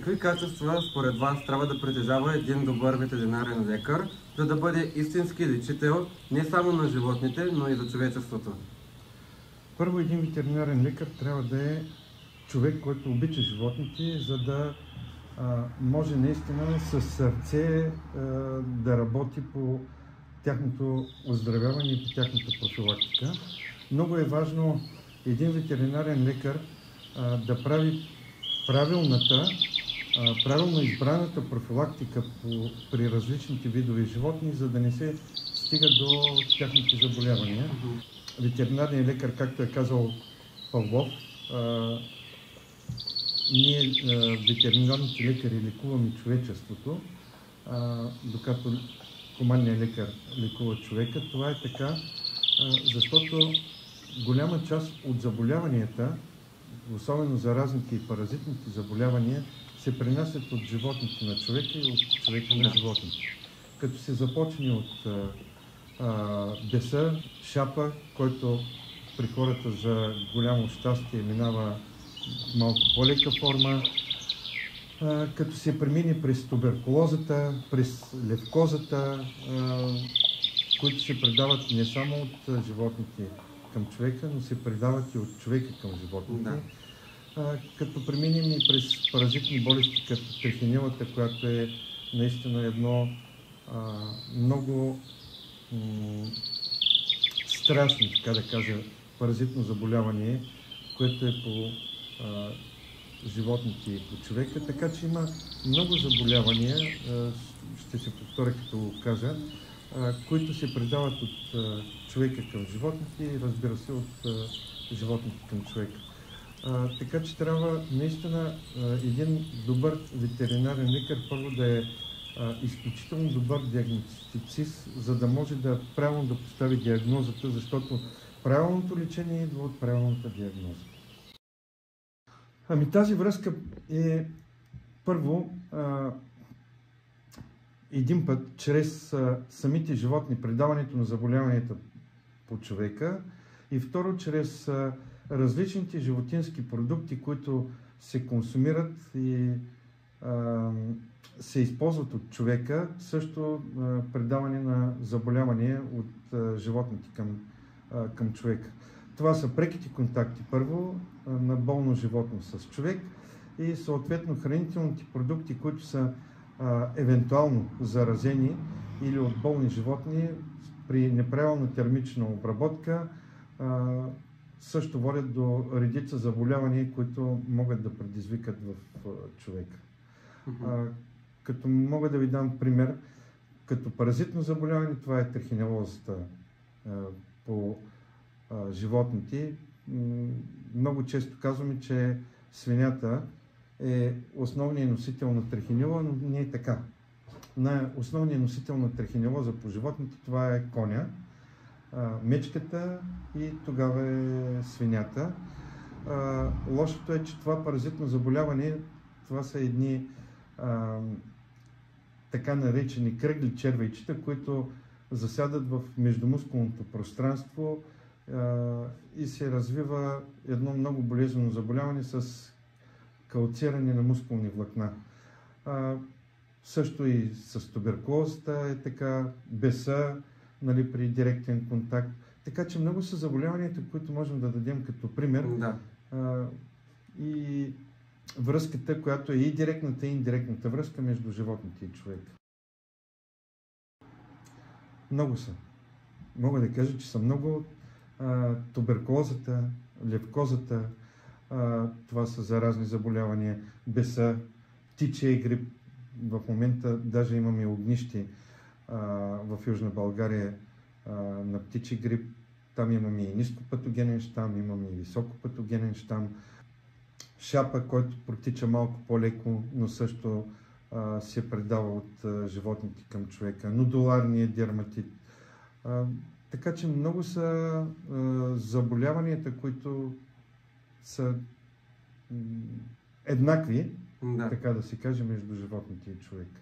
Какви качества според вас трябва да притежава един добър ветеринарен лекар, за да бъде истински лечител не само на животните, но и за човечеството? Първо, един ветеринарен лекар трябва да е човек, който обича животните, за да може наистина със сърце да работи по тяхното оздравяване и по тяхната профилактика. Много е важно един ветеринарен лекар да прави правилно избраната профилактика при различните видове животни, за да не се стига до тяхните заболявания. Ветеринарният лекар, както е казал Павлов, ние, ветеринарните лекари, лекуваме човечеството, докато хуманният лекар лекува човека. Това е така, защото голяма част от заболяванията, особено заразните и паразитните заболявания, се пренасят от животните на човека и от човека на животните. Като се започне от беса, шапа, който при хората за голямо щастие минава малко по-лека форма, като се премине през туберкулозата, през левкозата, които се предават не само от животните към човека, но се предават и от човека към животните. Като преминем и през паразитни болести, като трихинелата, която е наистина едно много страшно, така да кажа, паразитно заболяване, което е по животните и по човека. Така че има много заболявания, ще се повторя като го кажа, които се предават от човека към животните и разбира се от животните към човека. Така че трябва наистина един добър ветеринарен лекар първо да е изключително добър диагностицист, за да може да правилно да постави диагнозата, защото правилното лечение идва от правилната диагноза. Тази връзка е първо един път чрез самите животни, предаването на заболяванията по човека и второ чрез различните животински продукти, които се консумират и се използват от човека, също предаване на заболявания от животните към човека. Това са преките контакти първо на болно животно с човек и съответно хранителните продукти, които са евентуално заразени или от болни животни при неправилна термична обработка също водят до редица заболявания, които могат да предизвикат в човека. Като мога да ви дам пример, като паразитно заболяване, това е трихинелозата по животните. Много често казваме, че свинята е основният носител на трихинелоза, но не е така. Основният носител на трихинелоза по животните това е коня, мечката и тогава е свинята. Лошото е, че това паразитно заболяване, това са едни така наречени кръгли червейчета, които засядат в междумускулното пространство и се развива едно много болезнено заболяване с калциране на мускулни влакна. Също и с туберкулозата е така, беса, нали, при директен контакт. Така че много са заболяванията, които можем да дадем като пример. И връзката, която е и директната, и индиректната връзка между животните и човека. Много са. Мога да кажа, че са много. Туберкулозата, левкозата, това са заразни заболявания, беса, птичия грип. В момента даже имаме огнище в Южна България на птичи грип. Там имаме и нископатогенен щам, имаме и високопатогенен щам. Шапа, който протича малко по-леко, но също се предава от животните към човека. Нодуларния дерматит. Така че много са заболяванията, които са еднакви, така да се каже, между животните и човека.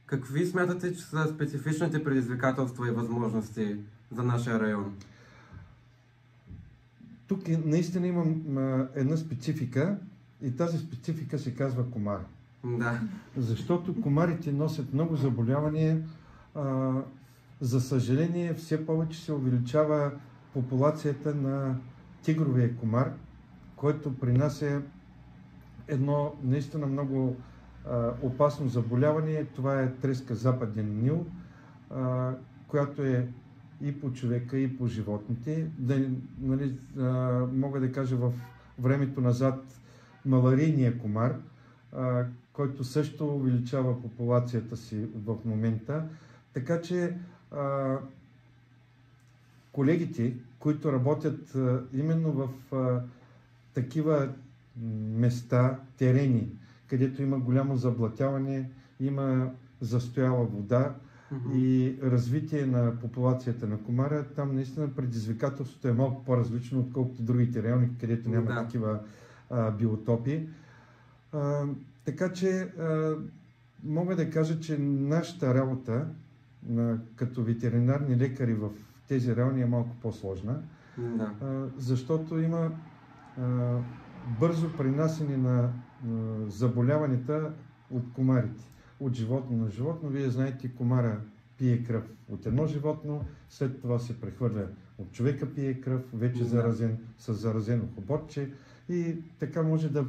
Какви смятате, че са специфичните предизвикателства и възможности за нашия район? Тук наистина имам една специфика, И тази специфика се казва комар. Да. Защото комарите носят много заболявания. За съжаление, все повече се увеличава популацията на тигровия комар, който принася едно наистина много опасно заболяване. Това е треска западен Нил, която е и по човека, и по животните. Нали, мога да кажа в времето назад маларийния комар, който също увеличава популацията си в момента. Така че колегите, които работят именно в такива места, терени, където има голямо заблатяване, има застояла вода и развитие на популацията на комара, там наистина предизвикателството е малко по-различно, отколкото другите райони, където няма такива биотопи. Така че мога да кажа, че нашата работа като ветеринарни лекари в тези райони е малко по-сложна, защото има бързо принасяне на заболяванията от комарите, от животно на животно. Вие знаете, комара пие кръв от едно животно, след това се прехвърля от човека, пие кръв, вече заразен с заразено хоботче и така може да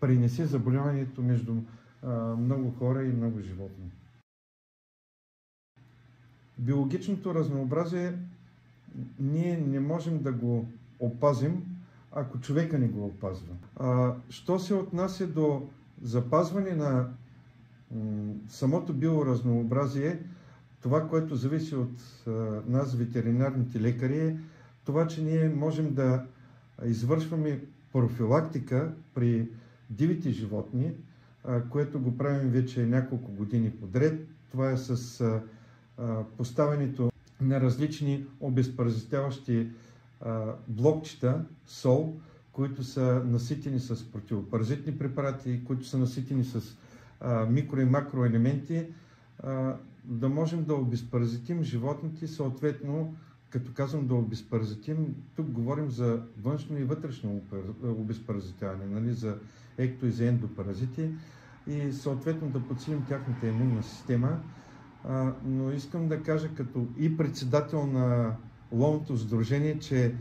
принесе заболяването между много хора и много животни. Биологичното разнообразие ние не можем да го опазим, ако човека не го опазва. Що се отнася до запазване на самото биоразнообразие, това, което зависи от нас, ветеринарните лекари, е това, че ние можем да извършваме профилактика при дивите животни, което го правим вече няколко години подред. Това е с поставянето на различни обезпаразитяващи блокчета, сол, които са наситени с противопаразитни препарати, които са наситени с микро и макроелементи, да можем да обезпаразитим животните, съответно, като казвам да обезпаразитим, тук говорим за външно и вътрешно обезпаразитяване, нали, за екто и за ендопаразити и съответно да подсилим тяхната имунна система. Но искам да кажа като и председател на ловното сдружение, че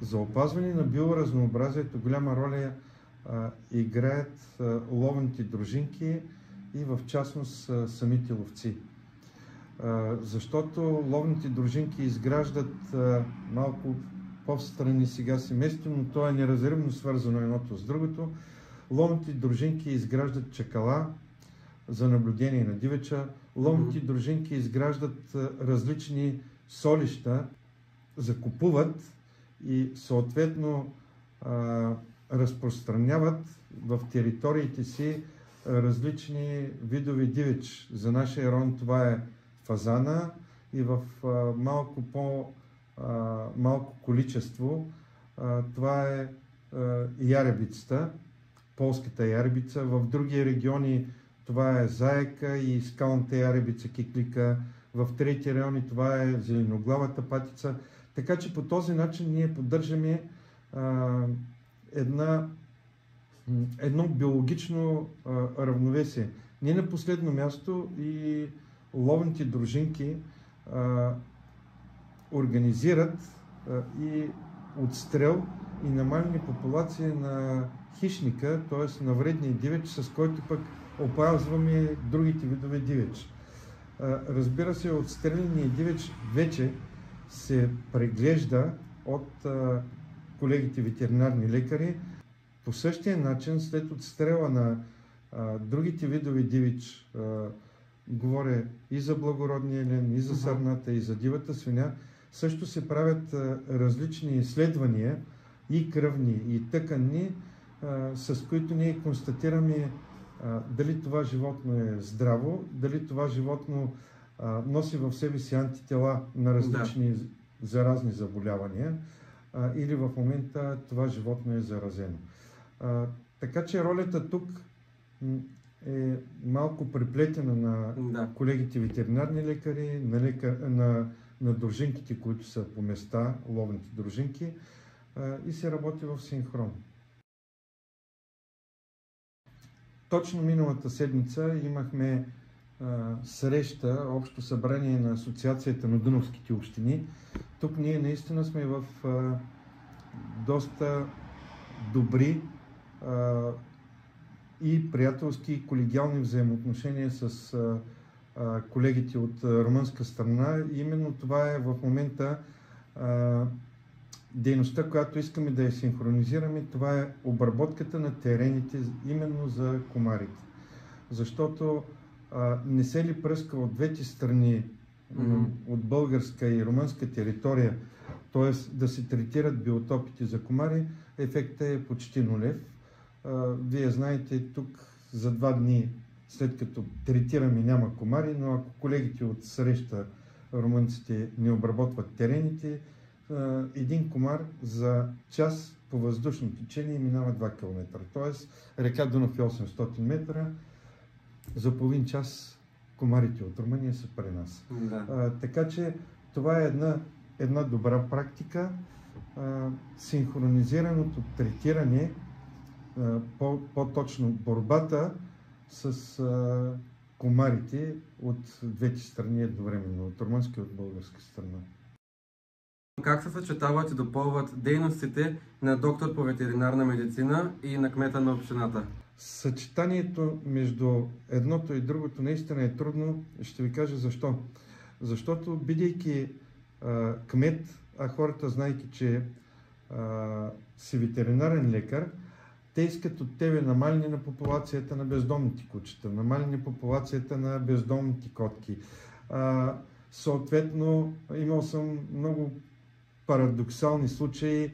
за опазване на биоразнообразието голяма роля играят ловните дружинки и в частност самите ловци. Защото ловните дружинки изграждат малко по-встрани сега семейство, но то е неразривно свързано едното с другото. Ловните дружинки изграждат чакала за наблюдение на дивеча. Ловните дружинки изграждат различни солища, закупуват и съответно разпространяват в териториите си различни видове дивеч. За нашия район това е фазана и в малко количество това е яребицата, полската яребица. В други региони това е заека и скалната яребица, киклика. В трети райони това е зеленоглавата патица. Така че по този начин ние поддържаме едно биологично равновесие. Не на последно място и ловните дружинки организират и отстрел и намалени популации на хищника, т.е. на вредния дивеч, с който пък опазваме другите видове дивеч. Разбира се, отстреленият дивеч вече се преглежда от колегите ветеринарни лекари. По същия начин, след отстрела на другите видове дивеч, говоря и за благородния елен, и за сърната, и за дивата свиня, също се правят различни изследвания, и кръвни, и тъканни, с които ние констатираме дали това животно е здраво, дали това животно носи в себе си антитела на различни заразни заболявания, или в момента това животно е заразено. Така че ролята тук е малко преплетена на колегите ветеринарни лекари, на дружинките, които са по места, ловните дружинки, и се работи в синхрон. Точно миналата седмица имахме среща, общо събрание на Асоциацията на Дунавските общини. Тук ние наистина сме в доста добри и приятелски и колегиални взаимоотношения с колегите от румънска страна. И именно това е в момента дейността, която искаме да я синхронизираме. Това е обработката на терените именно за комарите. Защото не се ли пръска от двете страни, от българска и румънска територия, т.е. да се третират биотопите за комари, ефектът е почти нулев. Вие знаете, тук за 2 дни, след като третираме, няма комари, но ако колегите от среща, румънците, не обработват терените, един комар за час по въздушно течение минава 2 км. Т.е. река Дунав е 800 метра, за половин час комарите от Румъния са при нас. Да. Така че това е една добра практика. Синхронизираното третиране, по-точно борбата с комарите от двете страни едновременно, от румънска и от българска страна. Как се съчетават и допълват дейностите на доктор по ветеринарна медицина и на кмета на общината? Съчетанието между едното и другото наистина е трудно. Ще ви кажа защо. Защото, бидейки кмет, а хората, знайки, че си ветеринарен лекар, те искат от тебе намаление на популацията на бездомните кучета, намаление на популацията на бездомните котки. Съответно, имал съм много парадоксални случаи.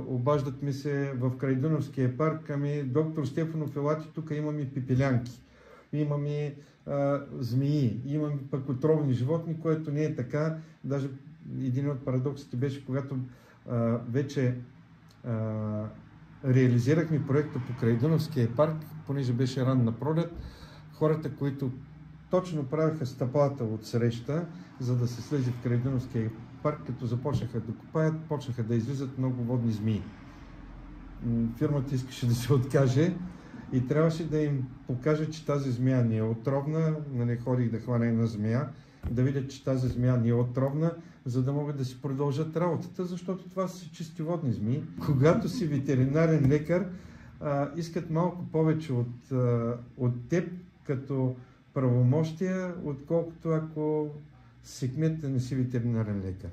Обаждат ми се в Крайдуновския парк, ами доктор Стефанов, елати, тук имаме пипелянки, имаме змии, имаме пък отровни животни, което не е така. Даже един от парадоксите беше, когато вече реализирахме проекта по Крайдуновския парк, понеже беше ранна пролет, хората, които точно правиха стъпалата от среща, за да се слезе в Крайдуновския парк, като започнаха да копаят, почнаха да излизат много водни змии. Фирмата искаше да се откаже и трябваше да им покажа, че тази змия не е отровна. Нали, ходих да хвана една змия, да видят, че тази змия не е отровна, за да могат да си продължат работата, защото това са чисти водни змии. Когато си ветеринарен лекар, искат малко повече от теб като правомощия, отколкото ако си кмет, да не си ветеринарен лекар.